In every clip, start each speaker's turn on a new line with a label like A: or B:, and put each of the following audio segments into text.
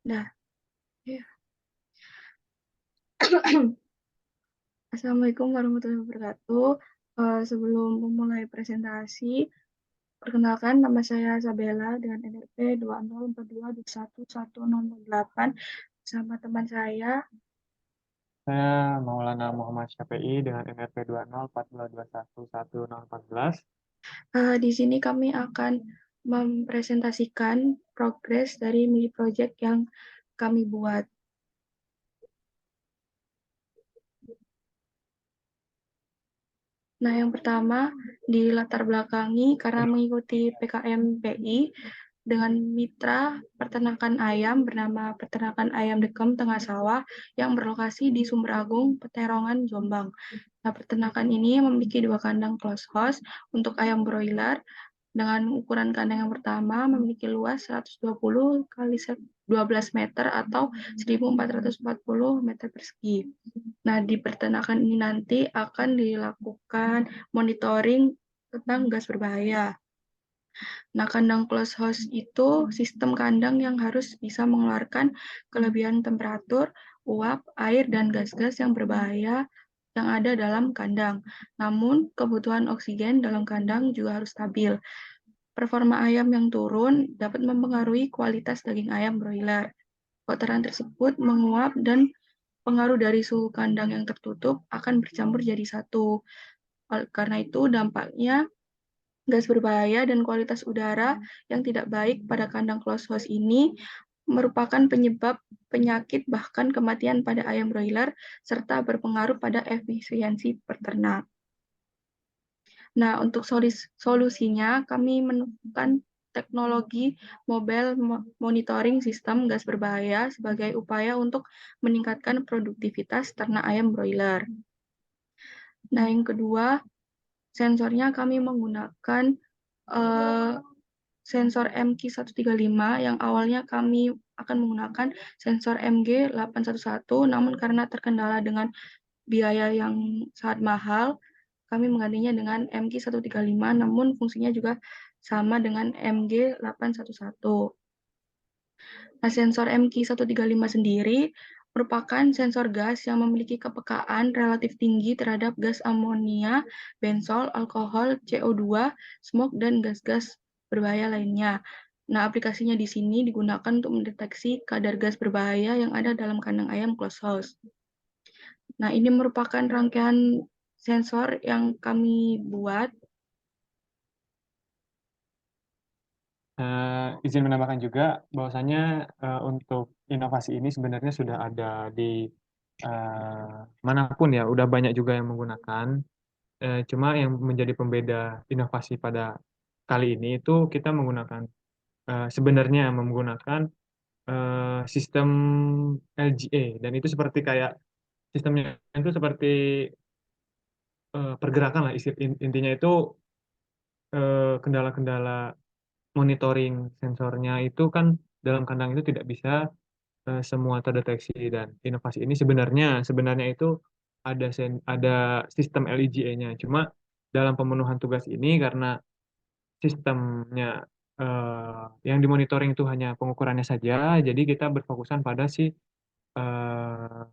A: Nah, ya. Assalamualaikum warahmatullahi wabarakatuh. Sebelum memulai presentasi, perkenalkan nama saya Sabella dengan NRP 2042211048 bersama teman saya.
B: Saya Maulana Muhammad Syafi'i dengan NRP 2042211014.
A: Di sini kami akan mempresentasikan progres dari mini project yang kami buat. Nah, yang pertama dilatar belakangi karena mengikuti PKM PI dengan mitra peternakan ayam bernama Peternakan Ayam Dekem Tengah Sawah yang berlokasi di Sumber Agung, Peterongan, Jombang. Nah, peternakan ini memiliki 2 kandang close house untuk ayam broiler dengan ukuran kandang yang pertama memiliki luas 120 kali 12 meter atau 1440 meter persegi. Nah, di peternakan ini nanti akan dilakukan monitoring tentang gas berbahaya. Nah, kandang close house itu sistem kandang yang harus bisa mengeluarkan kelebihan temperatur, uap, air, dan gas-gas yang berbahaya yang ada dalam kandang. Namun, kebutuhan oksigen dalam kandang juga harus stabil. Performa ayam yang turun dapat mempengaruhi kualitas daging ayam broiler. Kotoran tersebut menguap dan pengaruh dari suhu kandang yang tertutup akan bercampur jadi satu. Karena itu dampaknya gas berbahaya dan kualitas udara yang tidak baik pada kandang close house ini merupakan penyebab penyakit bahkan kematian pada ayam broiler serta berpengaruh pada efisiensi peternak. Nah, untuk solusinya kami menemukan teknologi mobile monitoring sistem gas berbahaya sebagai upaya untuk meningkatkan produktivitas ternak ayam broiler. Nah, yang kedua, sensornya kami menggunakan uh, sensor MQ135 yang awalnya kami akan menggunakan sensor MG811, namun karena terkendala dengan biaya yang sangat mahal, kami menggantinya dengan MQ135, namun fungsinya juga sama dengan MG811. Nah, sensor MQ135 sendiri merupakan sensor gas yang memiliki kepekaan relatif tinggi terhadap gas amonia, bensol, alkohol, CO2, smog, dan gas-gas berbahaya lainnya. Nah, aplikasinya di sini digunakan untuk mendeteksi kadar gas berbahaya yang ada dalam kandang ayam close house. Nah, ini merupakan rangkaian sensor yang kami buat.
B: Izin menambahkan juga bahwasanya untuk inovasi ini sebenarnya sudah ada di manapun ya, udah banyak juga yang menggunakan. Cuma yang menjadi pembeda inovasi pada kali ini itu kita menggunakan sebenarnya menggunakan sistem LGA, dan itu seperti kayak sistemnya itu seperti pergerakan lah, intinya itu kendala-kendala monitoring sensornya itu kan dalam kandang itu tidak bisa semua terdeteksi. Dan inovasi ini sebenarnya sebenarnya itu ada sistem LEGA-nya. Cuma dalam pemenuhan tugas ini karena sistemnya yang dimonitoring itu hanya pengukurannya saja, jadi kita berfokusan pada eh,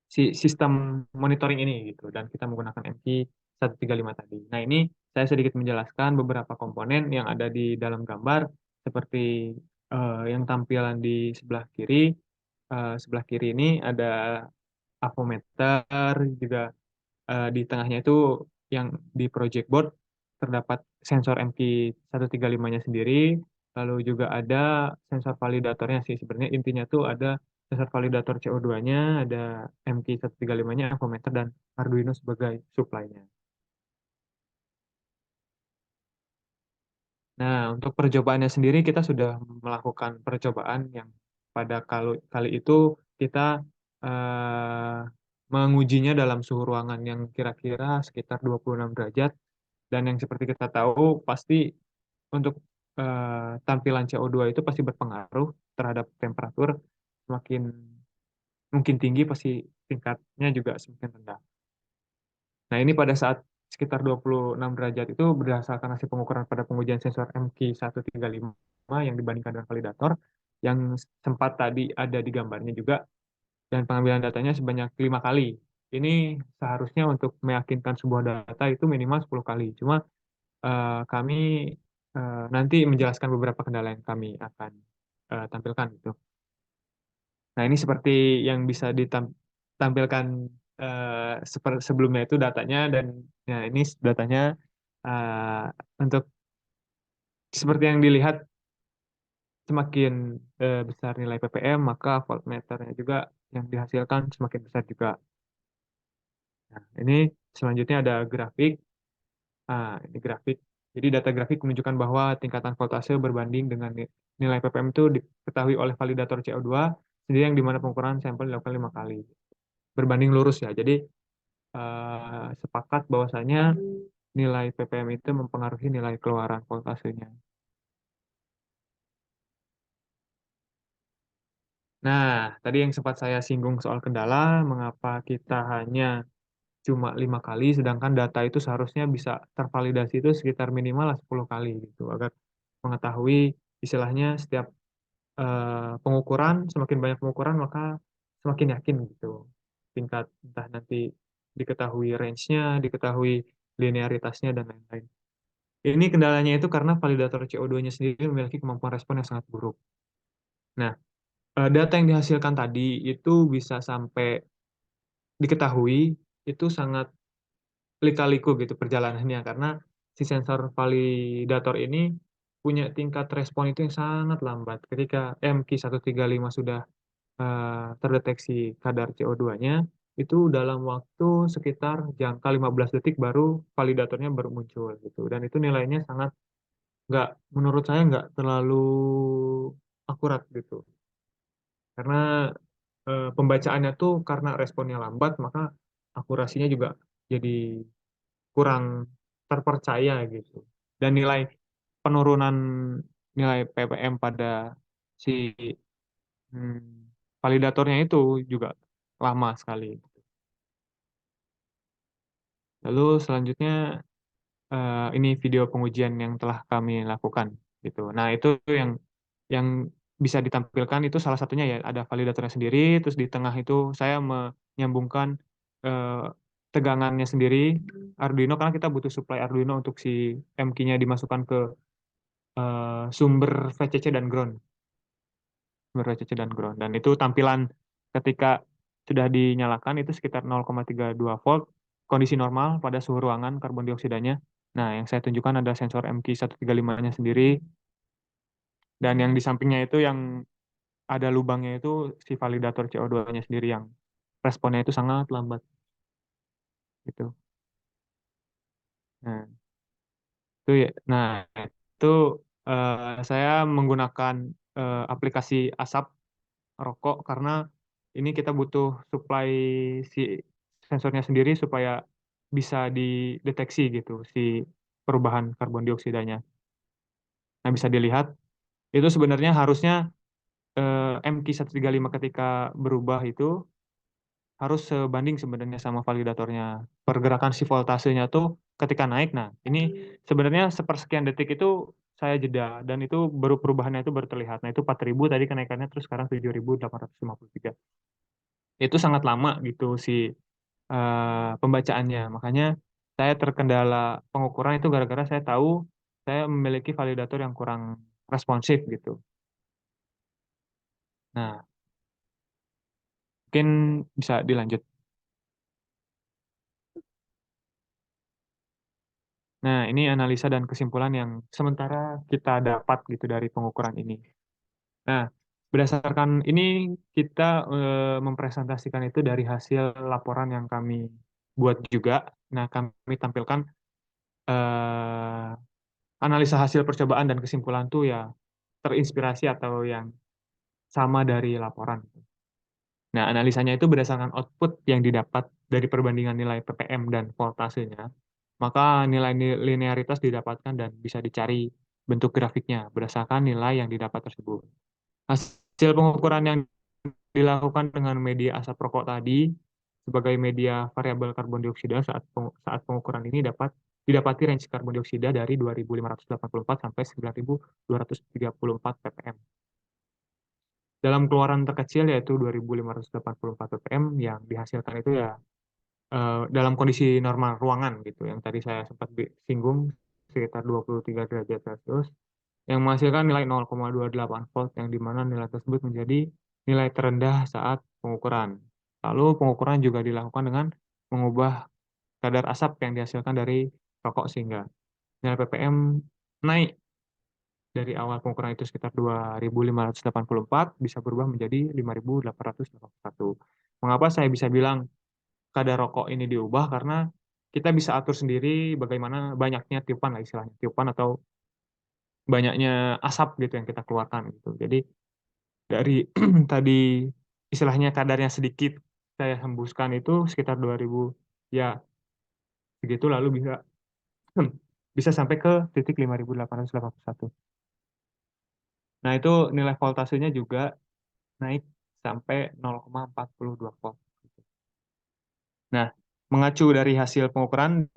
B: si sistem monitoring ini gitu, dan kita menggunakan MQ135 tadi. Nah, ini saya sedikit menjelaskan beberapa komponen yang ada di dalam gambar seperti yang tampilan di sebelah kiri. Sebelah kiri ini ada avometer juga, di tengahnya itu yang di project board terdapat sensor MQ135-nya sendiri, lalu juga ada sensor validatornya sih. Sebenarnya intinya tuh ada sensor validator CO2-nya, ada MQ135-nya, avometer, dan Arduino sebagai supply-nya. Nah, untuk percobaannya sendiri kita sudah melakukan percobaan yang pada kali itu kita eh, mengujinya dalam suhu ruangan yang kira-kira sekitar 26 derajat. Dan yang seperti kita tahu pasti untuk tampilan CO2 itu pasti berpengaruh terhadap temperatur. Semakin mungkin tinggi pasti tingkatnya juga semakin rendah. Nah, ini pada saat sekitar 26 derajat itu berdasarkan hasil pengukuran pada pengujian sensor MQ135 yang dibandingkan dengan validator. yang sempat tadi ada di gambarnya juga, dan pengambilan datanya sebanyak 5 kali. Ini seharusnya untuk meyakinkan sebuah data itu minimal 10 kali. Cuma kami nanti menjelaskan beberapa kendala yang kami akan tampilkan gitu. Nah, ini seperti yang bisa ditampilkan sebelumnya itu datanya, dan ya ini datanya untuk seperti yang dilihat, semakin besar nilai ppm maka voltmeternya juga yang dihasilkan semakin besar juga. Nah, ini selanjutnya ada grafik. Ini grafik. Jadi data grafik menunjukkan bahwa tingkatan voltase berbanding dengan nilai ppm itu diketahui oleh validator CO2 sendiri, yang dimana pengukuran sampel dilakukan 5 kali. Berbanding lurus ya. Jadi sepakat bahwasanya nilai ppm itu mempengaruhi nilai keluaran voltasenya. Nah, tadi yang sempat saya singgung soal kendala, mengapa kita hanya cuma 5 kali, sedangkan data itu seharusnya bisa tervalidasi itu sekitar minimal 10 kali gitu, agar mengetahui istilahnya setiap pengukuran, semakin banyak pengukuran maka semakin yakin gitu. Tingkat entah nanti diketahui range-nya, diketahui linearitasnya, dan lain-lain. Ini kendalanya itu karena validator CO2-nya sendiri memiliki kemampuan respon yang sangat buruk. Nah, data yang dihasilkan tadi itu bisa sampai diketahui itu sangat lika-liku gitu perjalanannya, karena si sensor validator ini punya tingkat respon itu yang sangat lambat. Ketika MQ135 sudah terdeteksi kadar CO2-nya, itu dalam waktu sekitar jangka 15 detik baru validatornya baru muncul gitu. Dan itu nilainya sangat nggak, menurut saya nggak terlalu akurat gitu. Karena pembacaannya tuh karena responnya lambat, maka akurasinya juga jadi kurang terpercaya gitu. Dan nilai penurunan nilai ppm pada si hmm, validatornya itu juga lama sekali. Lalu selanjutnya ini video pengujian yang telah kami lakukan gitu. Nah, itu yang bisa ditampilkan itu salah satunya ya, ada validatornya sendiri, terus di tengah itu saya menyambungkan eh, tegangannya sendiri Arduino, karena kita butuh supply Arduino untuk si MQ-nya dimasukkan ke sumber VCC dan ground, sumber VCC dan ground. Dan itu tampilan ketika sudah dinyalakan itu sekitar 0,32 volt, kondisi normal pada suhu ruangan karbon dioksidanya. Nah, yang saya tunjukkan ada sensor MQ135-nya sendiri, dan yang di sampingnya itu yang ada lubangnya itu si validator CO2-nya sendiri yang responnya itu sangat lambat gitu. Nah, itu ya. Nah, itu saya menggunakan aplikasi asap rokok, karena ini kita butuh supply si sensornya sendiri supaya bisa dideteksi gitu si perubahan karbon dioksidanya. Nah, bisa dilihat itu sebenarnya harusnya MQ135 ketika berubah itu harus sebanding sebenarnya sama validatornya. Pergerakan si voltasenya tuh ketika naik. Nah, ini sebenarnya sepersekian detik itu saya jeda, dan itu baru perubahannya itu baru terlihat. Nah, itu 4.000 tadi kenaikannya, terus sekarang 7.853. Itu sangat lama gitu si pembacaannya. Makanya saya terkendala pengukuran itu gara-gara saya tahu saya memiliki validator yang kurang responsif gitu. Nah, mungkin bisa dilanjut. Nah, ini analisa dan kesimpulan yang sementara kita dapat gitu dari pengukuran ini. Nah, berdasarkan ini kita mempresentasikan itu dari hasil laporan yang kami buat juga. Nah, kami tampilkan eh, analisa hasil percobaan dan kesimpulan tuh ya terinspirasi atau yang sama dari laporan. Nah, analisanya itu berdasarkan output yang didapat dari perbandingan nilai ppm dan voltasenya, maka nilai linearitas didapatkan dan bisa dicari bentuk grafiknya berdasarkan nilai yang didapat tersebut. Hasil pengukuran yang dilakukan dengan media asap rokok tadi sebagai media variabel karbon dioksida, saat pengukuran ini didapati range karbon dioksida dari 2.584 sampai 9.234 ppm. dalam keluaran terkecil yaitu 2.584 ppm yang dihasilkan itu ya dalam kondisi normal ruangan gitu, yang tadi saya sempat singgung sekitar 23 derajat Celcius, yang menghasilkan nilai 0,28 volt, yang dimana nilai tersebut menjadi nilai terendah saat pengukuran. Lalu pengukuran juga dilakukan dengan mengubah kadar asap yang dihasilkan dari rokok sehingga nilai ppm naik dari awal pengukuran itu sekitar 2.584 bisa berubah menjadi 5.881. Mengapa saya bisa bilang kadar rokok ini diubah? Karena kita bisa atur sendiri bagaimana banyaknya tiupan lah istilahnya, tiupan atau banyaknya asap gitu yang kita keluarkan gitu. Jadi dari tadi istilahnya kadarnya sedikit saya hembuskan itu sekitar 2.000 ya begitu, lalu bisa bisa sampai ke titik 5.881. Nah, itu nilai voltasenya juga naik sampai 0,42 volt. Nah, mengacu dari hasil pengukuran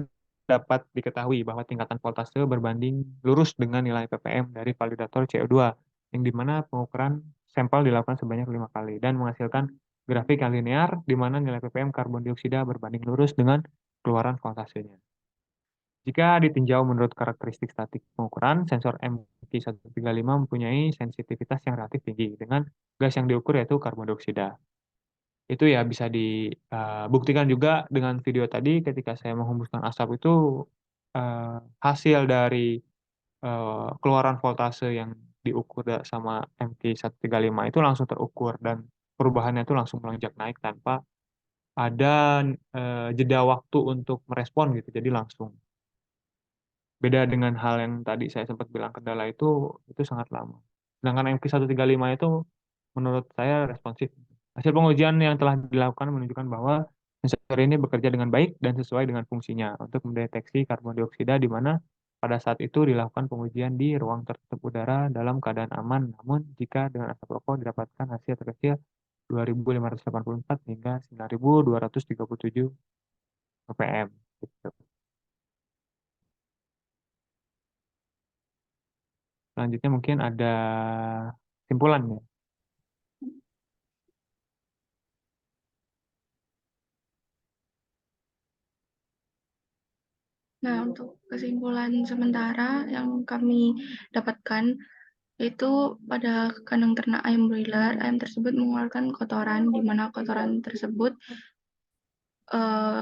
B: dapat diketahui bahwa tingkatan voltase berbanding lurus dengan nilai ppm dari validator CO2, yang dimana pengukuran sampel dilakukan sebanyak 5 kali dan menghasilkan grafik yang linear di mana nilai ppm karbon dioksida berbanding lurus dengan keluaran voltasenya. Jika ditinjau menurut karakteristik statik pengukuran, sensor MQ135 mempunyai sensitivitas yang relatif tinggi dengan gas yang diukur yaitu karbon dioksida. Itu ya bisa dibuktikan juga dengan video tadi ketika saya menghembuskan asap itu eh, hasil dari keluaran voltase yang diukur sama MQ135 itu langsung terukur dan perubahannya itu langsung melonjak naik tanpa ada jeda waktu untuk merespon gitu. Jadi langsung. Beda dengan hal yang tadi saya sempat bilang kendala itu sangat lama. Sedangkan MQ135 itu menurut saya responsif. Hasil pengujian yang telah dilakukan menunjukkan bahwa sensor ini bekerja dengan baik dan sesuai dengan fungsinya untuk mendeteksi karbon dioksida di mana pada saat itu dilakukan pengujian di ruang tertutup udara dalam keadaan aman. Namun jika dengan asap rokok didapatkan hasil terkecil 2.584 hingga 9.237 ppm. Gitu. Selanjutnya mungkin ada simpulannya.
A: Nah, untuk kesimpulan sementara yang kami dapatkan, itu pada kandang ternak ayam broiler, ayam tersebut mengeluarkan kotoran, di mana kotoran tersebut eh,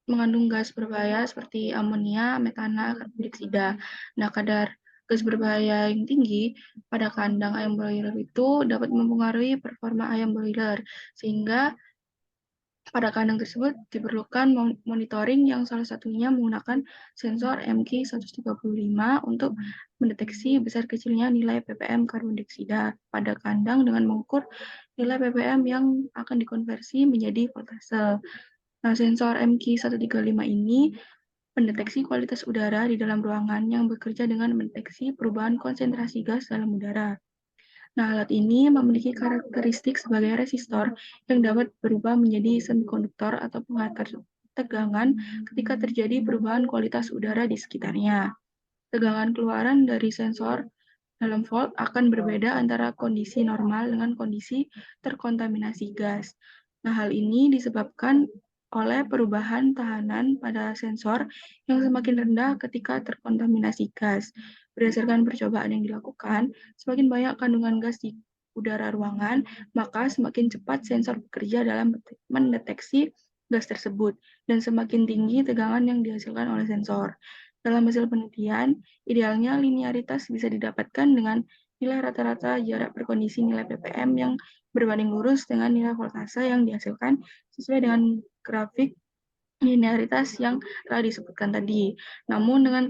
A: mengandung gas berbahaya seperti amonia, metana, karbon dioksida. Nah, kadar gas berbahaya yang tinggi pada kandang ayam broiler itu dapat mempengaruhi performa ayam broiler, sehingga pada kandang tersebut diperlukan monitoring yang salah satunya menggunakan sensor MQ135 untuk mendeteksi besar kecilnya nilai ppm karbon dioksida pada kandang dengan mengukur nilai ppm yang akan dikonversi menjadi voltase. Nah, sensor MQ135 ini mendeteksi kualitas udara di dalam ruangan yang bekerja dengan mendeteksi perubahan konsentrasi gas dalam udara. Nah, alat ini memiliki karakteristik sebagai resistor yang dapat berubah menjadi semikonduktor atau pengatur tegangan ketika terjadi perubahan kualitas udara di sekitarnya. Tegangan keluaran dari sensor dalam volt akan berbeda antara kondisi normal dengan kondisi terkontaminasi gas. Nah, hal ini disebabkan oleh perubahan tahanan pada sensor yang semakin rendah ketika terkontaminasi gas. Berdasarkan percobaan yang dilakukan, semakin banyak kandungan gas di udara ruangan, maka semakin cepat sensor bekerja dalam mendeteksi gas tersebut, dan semakin tinggi tegangan yang dihasilkan oleh sensor. Dalam hasil penelitian, idealnya linearitas bisa didapatkan dengan nilai rata-rata jarak berkondisi nilai ppm yang berbanding lurus dengan nilai voltase yang dihasilkan sesuai dengan grafik linearitas yang telah disebutkan tadi. Namun dengan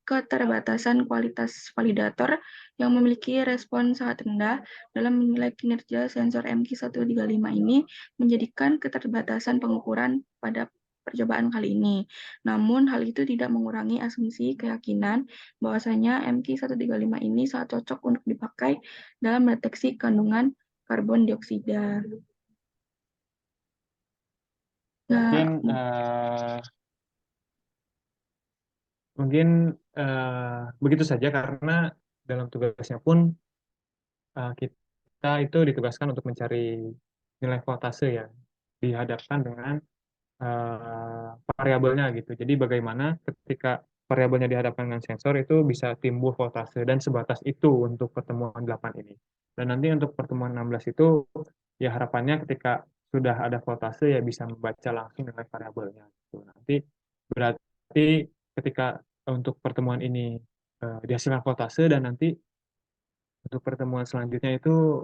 A: keterbatasan kualitas validator yang memiliki respon sangat rendah dalam menilai kinerja sensor MQ135 ini menjadikan keterbatasan pengukuran pada percobaan kali ini. Namun hal itu tidak mengurangi asumsi keyakinan bahwasanya MQ135 ini sangat cocok untuk dipakai dalam mendeteksi kandungan karbon dioksida.
B: Mungkin
A: Nah,
B: mungkin begitu saja karena dalam tugasnya pun kita kita itu ditugaskan untuk mencari nilai voltase ya, dihadapkan dengan variabelnya gitu. Jadi bagaimana ketika variabelnya dihadapkan dengan sensor itu bisa timbul voltase dan sebatas itu untuk pertemuan 8 ini. Dan nanti untuk pertemuan 16 itu ya harapannya ketika sudah ada voltase ya bisa membaca langsung nilai variabelnya gitu. Nanti berarti ketika untuk pertemuan ini dihasilkan voltase dan nanti untuk pertemuan selanjutnya itu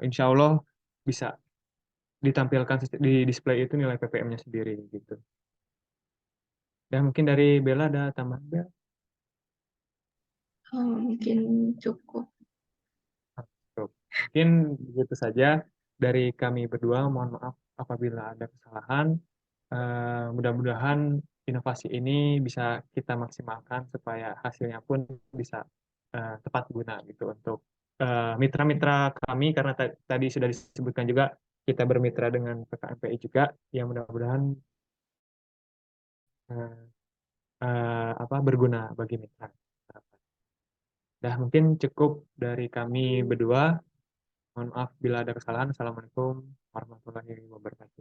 B: insya Allah bisa ditampilkan di display itu nilai ppm-nya sendiri gitu. Dan mungkin dari Bella ada tambahan, Bel?
A: Mungkin cukup.
B: Tuh. Mungkin begitu saja dari kami berdua. Mohon maaf apabila ada kesalahan. Mudah-mudahan inovasi ini bisa kita maksimalkan supaya hasilnya pun bisa tepat guna gitu untuk mitra-mitra kami karena tadi sudah disebutkan juga kita bermitra dengan PKMPI juga yang mudah-mudahan eh, berguna bagi mitra. Dah mungkin cukup dari kami berdua. Mohon maaf bila ada kesalahan. Assalamualaikum warahmatullahi wabarakatuh.